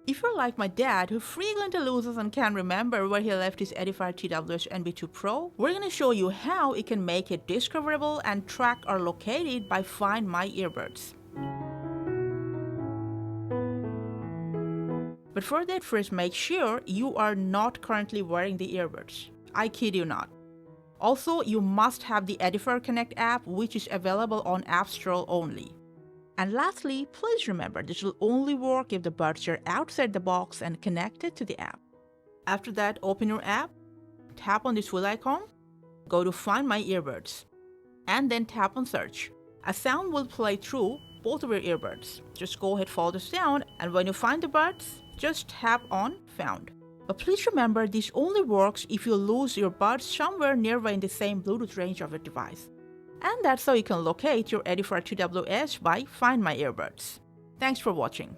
If you're like my dad, who frequently loses and can't remember where he left his Edifier TWS NB2 Pro, we're going to show you how it can make it discoverable and track or locate it by Find My Earbuds. But for that, first make sure you are not currently wearing the earbuds. I kid you not. Also, you must have the Edifier Connect app, which is available on App Store only. And lastly, please remember this will only work if the buds are outside the box and connected to the app. After that, open your app, tap on this wheel icon, go to Find My Earbuds, and then tap on Search. A sound will play through both of your earbuds. Just go ahead, follow the sound, and when you find the buds, just tap on Found. But please remember, this only works if you lose your buds somewhere nearby in the same Bluetooth range of your device. And that's how you can locate your Edifier TWS by Find My Earbuds. Thanks for watching.